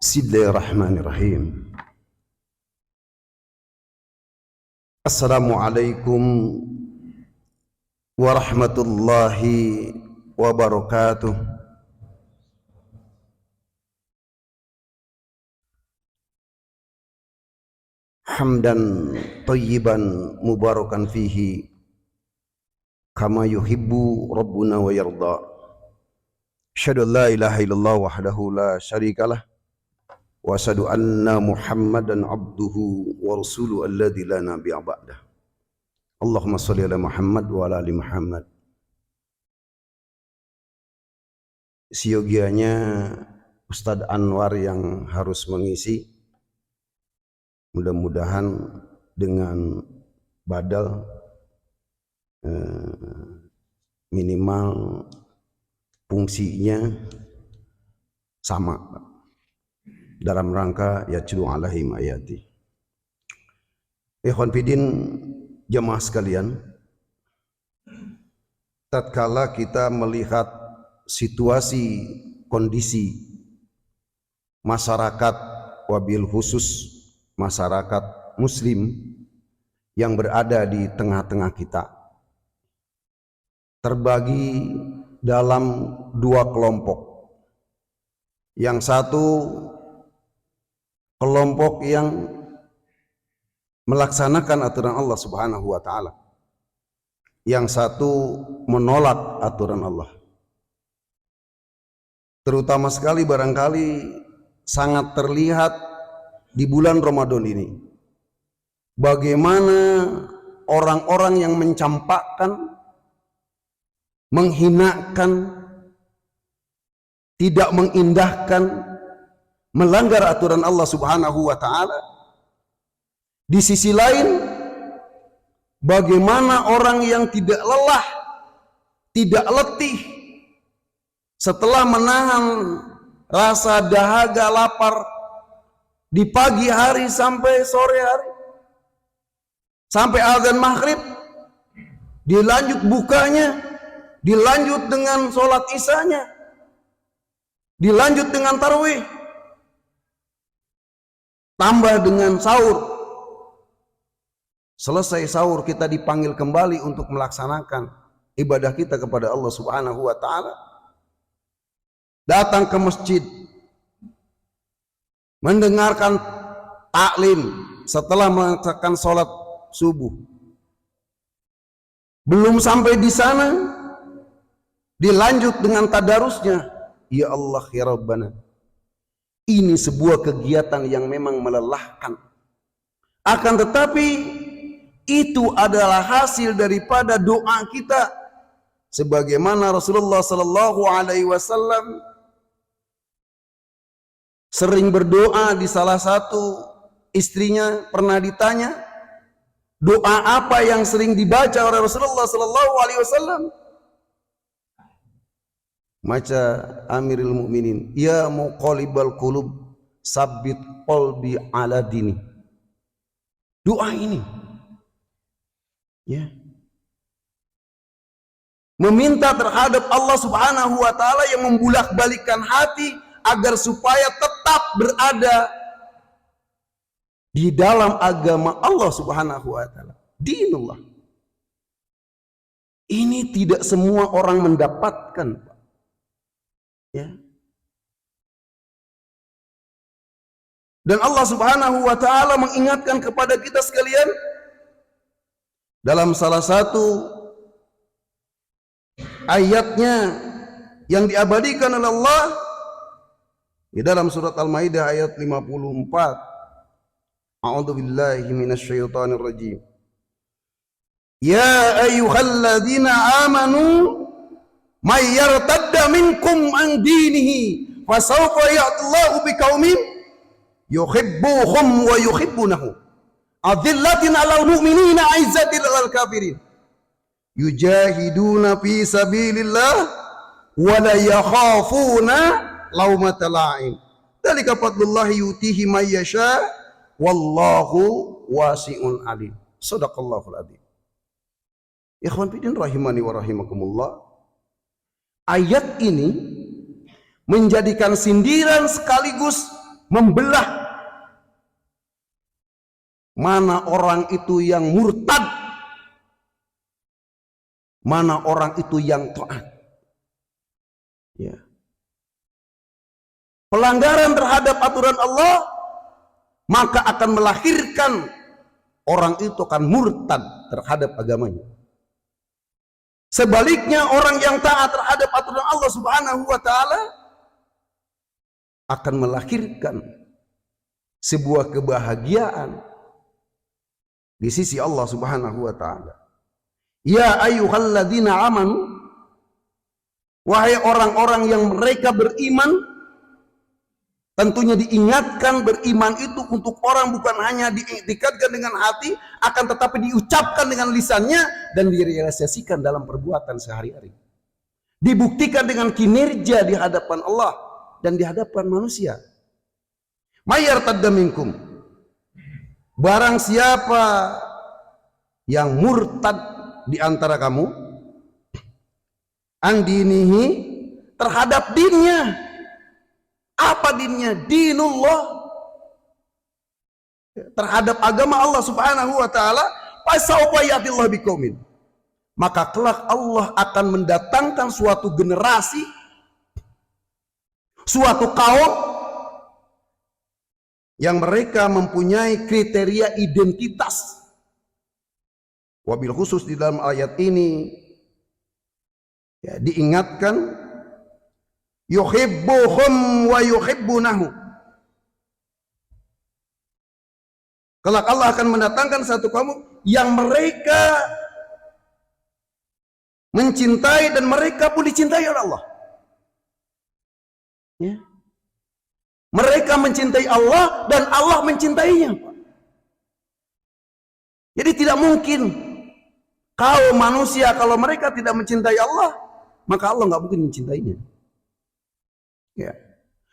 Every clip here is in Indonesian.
Bismillahirrahmanirrahim. Assalamualaikum warahmatullahi wabarakatuh. Hamdan tayyiban mubarakan fihi kama yuhibbu rabbuna wa yarda. Asyhadu an la ilaha illallah wahdahu la syarikalah wa asyhadu anna Muhammadan abduhu wa rasuluhu alladzi la nabiyya ba'dah. Allahumma shalli ala Muhammad wa ala ali Muhammad. Siogianya Ustadz Anwar yang harus mengisi, mudah-mudahan dengan badal minimal fungsinya sama dalam rangka yatlu alaihim ayati. Ikhwan fillah jamaah sekalian, tatkala kita melihat situasi kondisi masyarakat, wabil khusus masyarakat muslim yang berada di tengah-tengah kita, terbagi dalam dua kelompok. Yang satu kelompok yang melaksanakan aturan Allah Subhanahu wa taala. Yang satu menolak aturan Allah. Terutama sekali barangkali sangat terlihat di bulan Ramadan ini. Bagaimana orang-orang yang mencampakkan, menghinakan, tidak mengindahkan, melanggar aturan Allah Subhanahu wa taala. Di sisi lain, bagaimana orang yang tidak lelah, tidak letih setelah menahan rasa dahaga, lapar di pagi hari sampai sore hari, sampai azan maghrib, dilanjut bukanya, dilanjut dengan sholat isyanya, dilanjut dengan tarawih, tambah dengan sahur. Selesai sahur kita dipanggil kembali untuk melaksanakan ibadah kita kepada Allah Subhanahu wa taala. Datang ke masjid, mendengarkan taklim setelah melaksanakan sholat subuh. Belum sampai di sana, dilanjut dengan tadarusnya. Ya Allah ya Rabbana, ini sebuah kegiatan yang memang melelahkan. Akan tetapi itu adalah hasil daripada doa kita, sebagaimana Rasulullah sallallahu alaihi wasallam sering berdoa. Di salah satu istrinya pernah ditanya, doa apa yang sering dibaca oleh Rasulullah sallallahu alaihi wasallam? Maca Amirul Mukminin, ya muqallibal qulub sabbit qalbi ala dini. Doa ini ya, meminta terhadap Allah Subhanahu wa taala yang membulak-balikkan hati agar supaya tetap berada di dalam agama Allah Subhanahu wa taala, dinullah. Ini tidak semua orang mendapatkan, Pak. Ya. Dan Allah Subhanahu wa taala mengingatkan kepada kita sekalian dalam salah satu ayatnya yang diabadikan oleh Allah di dalam surat Al-Maidah ayat 54. A'udzu billahi minasyaitonir rajim. Ya ayyuhalladzina amanu may yartadda minkum an dinihi fasawfa ya'tillahu biqaumin yuhibbuhum wa yuhibbunahu adillatin 'alal mu'minina 'izzatin 'alal kafirin yujahiduna fi sabilillah wa la yakhafuna laumata la'in dzalika fadlullahi yutihi may yasha wallahu wasi'un 'alim. Shadaqallahul 'adzim. Ikhwan fillah rahimani wa rahimakumullah. Ayat ini menjadikan sindiran sekaligus membelah mana orang itu yang murtad, mana orang itu yang taat. Ya. Pelanggaran terhadap aturan Allah maka akan melahirkan orang itu akan murtad terhadap agamanya. Sebaliknya orang yang taat terhadap aturan Allah Subhanahu wa taala akan melahirkan sebuah kebahagiaan di sisi Allah Subhanahu wa taala. Ya ayyuhalladzina amanu, wahai orang-orang yang mereka beriman. Tentunya diingatkan beriman itu untuk orang bukan hanya diikatkan dengan hati, akan tetapi diucapkan dengan lisannya dan direalisasikan dalam perbuatan sehari-hari. Dibuktikan dengan kinerja di hadapan Allah dan di hadapan manusia. Mayartadda minkum, barang siapa yang murtad di antara kamu, andinihi, terhadap dinnya. Apa dinnya? Dinullah, terhadap agama Allah Subhanahu wa taala. Fasaufa ya'tillahu biqaumin, maka kelak Allah akan mendatangkan suatu generasi, suatu kaum yang mereka mempunyai kriteria identitas. Wabil khusus di dalam ayat ini ya, diingatkan yuhibbuhum wa yuhibbunahu. Kelak Allah akan mendatangkan satu kaum yang mereka mencintai dan mereka pun dicintai oleh Allah. Ya. Mereka mencintai Allah dan Allah mencintainya. Jadi tidak mungkin kaum manusia kalau mereka tidak mencintai Allah, maka Allah nggak mungkin mencintainya. Ya.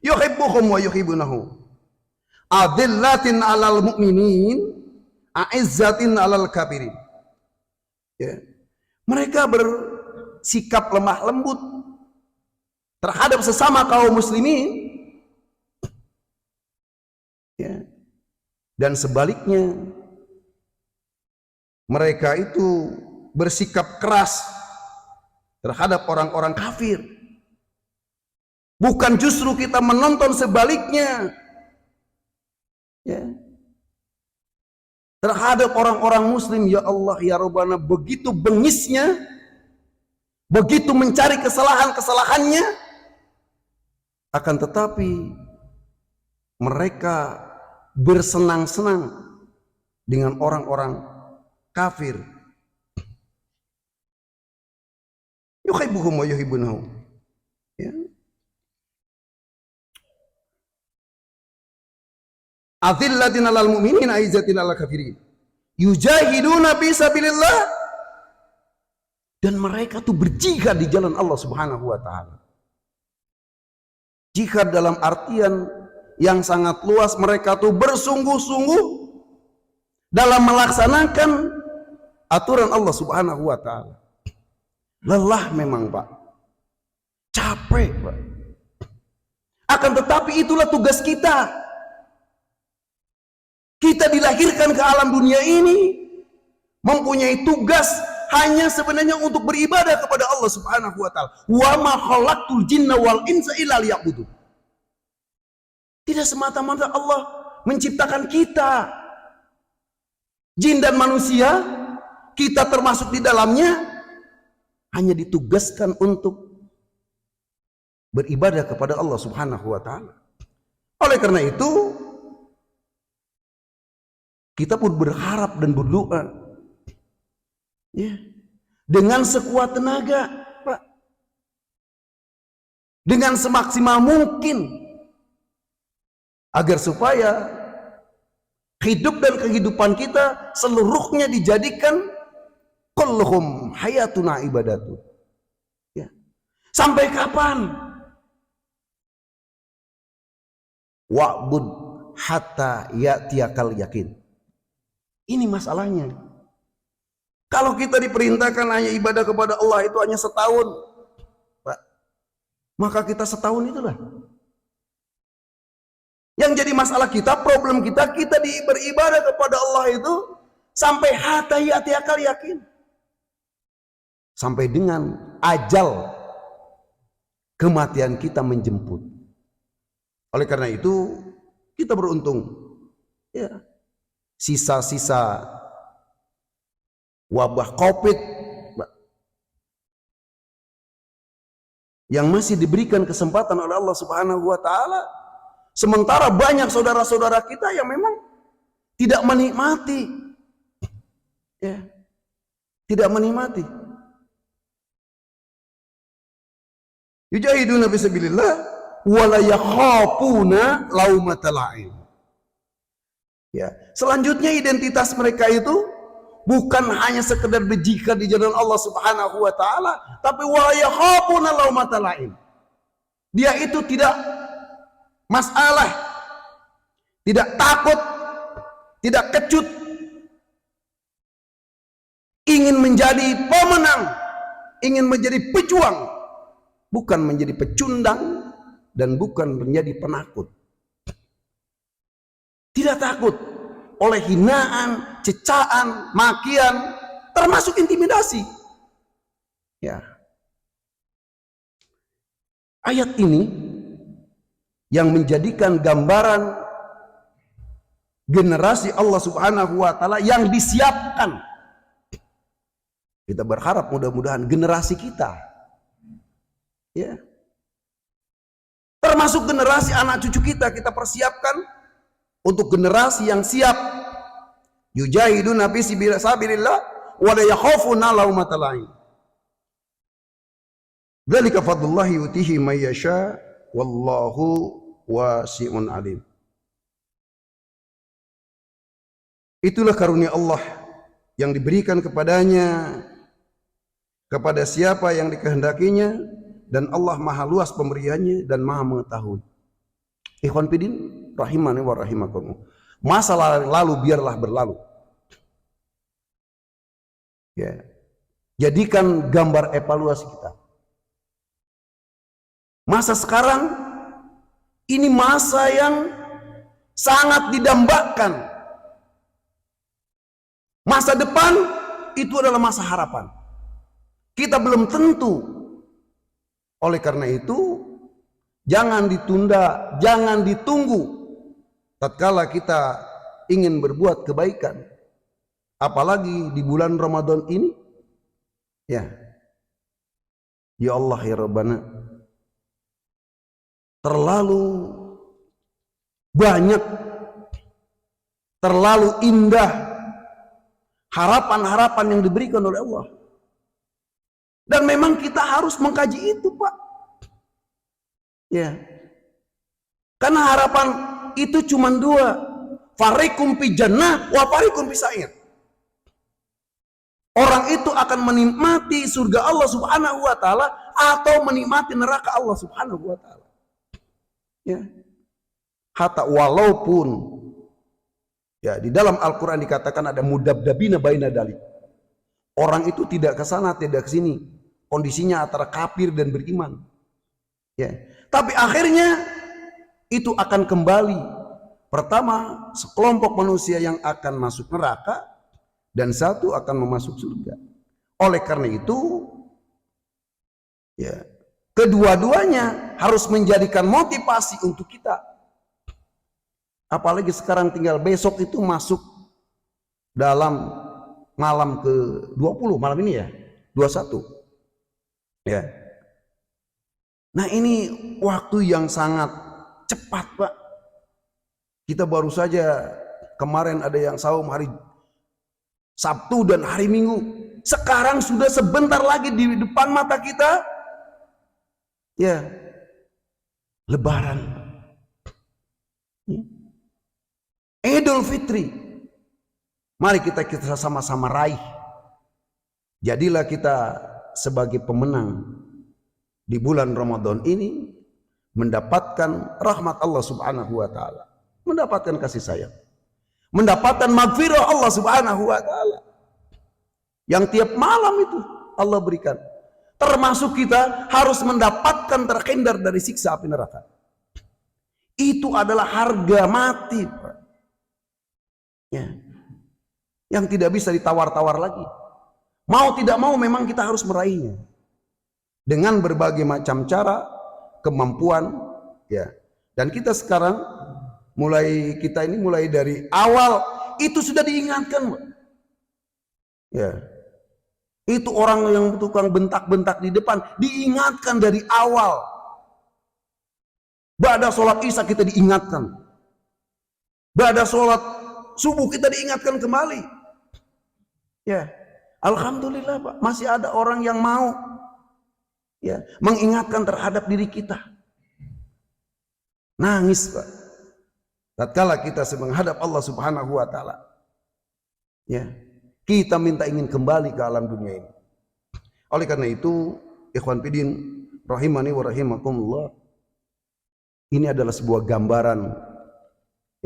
Yuhibbuhum wa yuhibbunahu. Adillatin 'alal mu'minin, a'izzatin 'alal kafirin. Ya. Mereka bersikap lemah lembut terhadap sesama kaum muslimin. Ya. Dan sebaliknya mereka itu bersikap keras terhadap orang-orang kafir. Bukan justru kita menonton sebaliknya ya, terhadap orang-orang muslim. Ya Allah ya Rabbana, begitu bengisnya, begitu mencari kesalahan-kesalahannya, akan tetapi mereka bersenang-senang dengan orang-orang kafir. Yuhibbuhum wa yuhibbunahu. Ya. Azillatin 'alal mu'minin, aizzatin 'alal kafirin. Yujahiduna fi sabilillah, dan mereka tuh berjihad di jalan Allah Subhanahu wa taala. Jihad dalam artian yang sangat luas, mereka tuh bersungguh-sungguh dalam melaksanakan aturan Allah Subhanahu wa taala. Lelah memang, Pak. Capek, Pak. Akan tetapi itulah tugas kita. Kita dilahirkan ke alam dunia ini mempunyai tugas hanya sebenarnya untuk beribadah kepada Allah Subhanahu wa taala. Wa ma khalaqtul jinna wal insa illa liya'budun. Tidak semata-mata Allah menciptakan kita, jin dan manusia, kita termasuk di dalamnya, hanya ditugaskan untuk beribadah kepada Allah Subhanahu wa taala. Oleh karena itu kita pun berharap dan berdoa ya, dengan sekuat tenaga, Pak, dengan semaksimal mungkin, agar supaya hidup dan kehidupan kita seluruhnya dijadikan kulluhum hayatuna ibadatu. Ya. Sampai kapan? Wa'bud hatta ya'tiyakal yakin. Ini masalahnya. Kalau kita diperintahkan hanya ibadah kepada Allah itu hanya setahun, Pak, maka kita setahun itulah Yang jadi masalah kita, problem kita beribadah kepada Allah itu sampai hati akal yakin. Sampai dengan ajal kematian kita menjemput. Oleh karena itu kita beruntung. Ya. Sisa-sisa wabah COVID yang masih diberikan kesempatan oleh Allah Subhanahu wa taala. Sementara banyak saudara-saudara kita yang memang tidak menikmati. Ya. Tidak menikmati. Yujahiduna fi sabilillah wa la yakhafuna laumatal la'im. Ya, selanjutnya identitas mereka itu bukan hanya sekedar berjihad di jalan Allah Subhanahu wa taala, tapi wa la yakhafuna laumatal la'im. Dia itu tidak masalah, tidak takut, tidak kecut, ingin menjadi pemenang, ingin menjadi pejuang, bukan menjadi pecundang dan bukan menjadi penakut. Tidak takut oleh hinaan, cecaan, makian, termasuk intimidasi. Ya. Ayat ini yang menjadikan gambaran generasi Allah Subhanahu wa taala yang disiapkan. Kita berharap mudah-mudahan generasi kita, ya, termasuk generasi anak cucu kita persiapkan untuk generasi yang siap. Yujahiduna fi sabilillah wa la yakhafuna laumatal la'im. Dzalika fadlullahi yutihi may yasha wallahu wasi'un alim. Itulah karunia Allah yang diberikan kepadanya kepada siapa yang dikehendakinya, dan Allah maha luas pemberiannya dan maha mengetahui. Ikhwan fillah rahimani wa rahimakumullah. Masa lalu biarlah berlalu. Ya. Jadikan gambar evaluasi kita. Masa sekarang ini masa yang sangat didambakan. Masa depan itu adalah masa harapan. Kita belum tentu. Oleh karena itu jangan ditunda, jangan ditunggu tatkala kita ingin berbuat kebaikan. Apalagi di bulan Ramadan ini. Ya. Ya Allah ya Rabbana. Terlalu banyak, terlalu indah harapan-harapan yang diberikan oleh Allah. Dan memang kita harus mengkaji itu, Pak. Ya. Karena harapan itu cuma dua. Fariqum fi jannah wa fariqum fi sa'ir. Orang itu akan menikmati surga Allah Subhanahu wa taala atau menikmati neraka Allah Subhanahu wa taala. Ya. Hatta walaupun ya di dalam Al-Qur'an dikatakan ada mudabdabina baina dalik. Orang itu tidak ke sana, tidak ke sini. Kondisinya antara kafir dan beriman. Ya. Tapi akhirnya itu akan kembali. Pertama, sekelompok manusia yang akan masuk neraka dan satu akan memasuk surga. Oleh karena itu, ya, kedua-duanya harus menjadikan motivasi untuk kita. Apalagi sekarang tinggal besok itu masuk dalam malam ke-20, malam ini ya, 21. Ya. Nah, ini waktu yang sangat cepat, Pak. Kita baru saja kemarin ada yang saum hari Sabtu dan hari Minggu. Sekarang sudah sebentar lagi di depan mata kita, ya, Lebaran, Idul Fitri. Mari kita sama-sama raih. Jadilah kita sebagai pemenang di bulan Ramadan ini, mendapatkan rahmat Allah Subhanahu wa taala, mendapatkan kasih sayang, mendapatkan magfirah Allah Subhanahu wa taala yang tiap malam itu Allah berikan. Termasuk kita harus mendapatkan terhindar dari siksa api neraka. Itu adalah harga mati, Pak. Ya. Yang tidak bisa ditawar-tawar lagi. Mau tidak mau memang kita harus meraihnya. Dengan berbagai macam cara, kemampuan, ya. Dan kita sekarang mulai dari awal itu sudah diingatkan, Pak. Ya. Itu orang yang tukang bentak-bentak di depan diingatkan dari awal. Ba'da sholat isya kita diingatkan. Ba'da sholat subuh kita diingatkan kembali. Ya, alhamdulillah, Pak, masih ada orang yang mau ya mengingatkan terhadap diri kita. Nangis, Pak, tatkala kita menghadap Allah Subhanahu wa taala. Ya, kita ingin kembali ke alam dunia ini. Oleh karena itu, ikhwan fillah rahimani wa rahimakumullah, ini adalah sebuah gambaran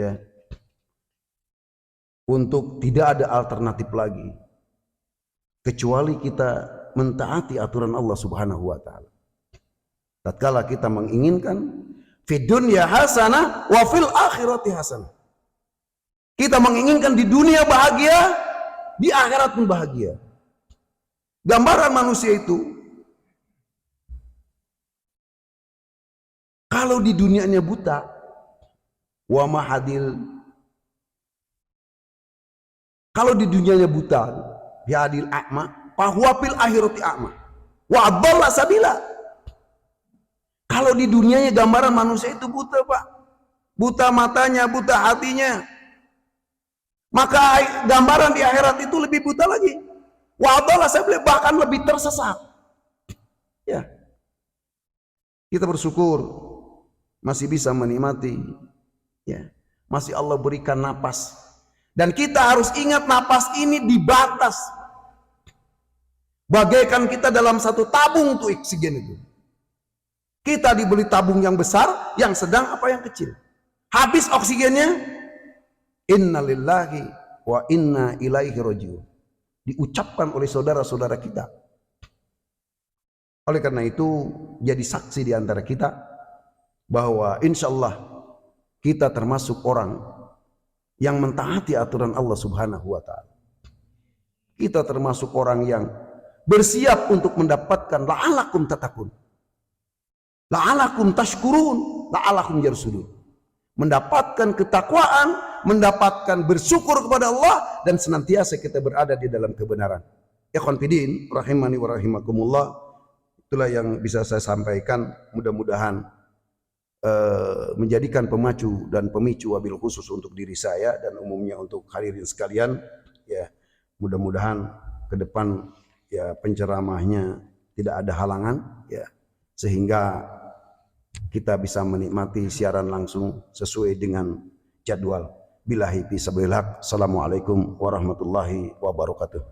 ya untuk tidak ada alternatif lagi kecuali kita mentaati aturan Allah Subhanahu wa taala. Tatkala kita menginginkan fid dunya hasanah wa fil akhirati hasanah. Kita menginginkan di dunia bahagia, di akhirat pun bahagia. Gambaran manusia itu kalau di dunianya buta, wa mahadil. Kalau di dunianya buta, biadil a'ma, fahuwa fil akhirati a'ma wa adalla sabila. Kalau di dunianya gambaran manusia itu buta, Pak. Buta matanya, buta hatinya. Maka gambaran di akhirat itu lebih buta lagi. Wa adalla sabila, bahkan lebih tersesat. Ya. Kita bersyukur masih bisa menikmati, ya. Masih Allah berikan napas. Dan kita harus ingat napas ini dibatas. Bagaikan kita dalam satu tabung tuh oksigen itu. Kita dibeli tabung yang besar, yang sedang apa yang kecil. Habis oksigennya, innalillahi wa inna ilaihi rajiun. Diucapkan oleh saudara-saudara kita. Oleh karena itu, jadi saksi di antara kita bahwa insya Allah kita termasuk orang yang mentaati aturan Allah Subhanahu wa taala. Kita termasuk orang yang bersiap untuk mendapatkan la'alakum tatakun, la'alakum tashkurun, la'alakum yarsudun. Mendapatkan ketakwaan, mendapatkan bersyukur kepada Allah, dan senantiasa kita berada di dalam kebenaran. Ikhwan fillah rahimani wa rahimakumullah, itulah yang bisa saya sampaikan. Mudah-mudahan menjadikan pemacu dan pemicu wabil khusus untuk diri saya dan umumnya untuk hadirin sekalian. Ya, mudah-mudahan ke depan ya penceramahnya tidak ada halangan, ya, sehingga kita bisa menikmati siaran langsung sesuai dengan jadwal. Billahi fi sabilillah. Assalamualaikum warahmatullahi wabarakatuh.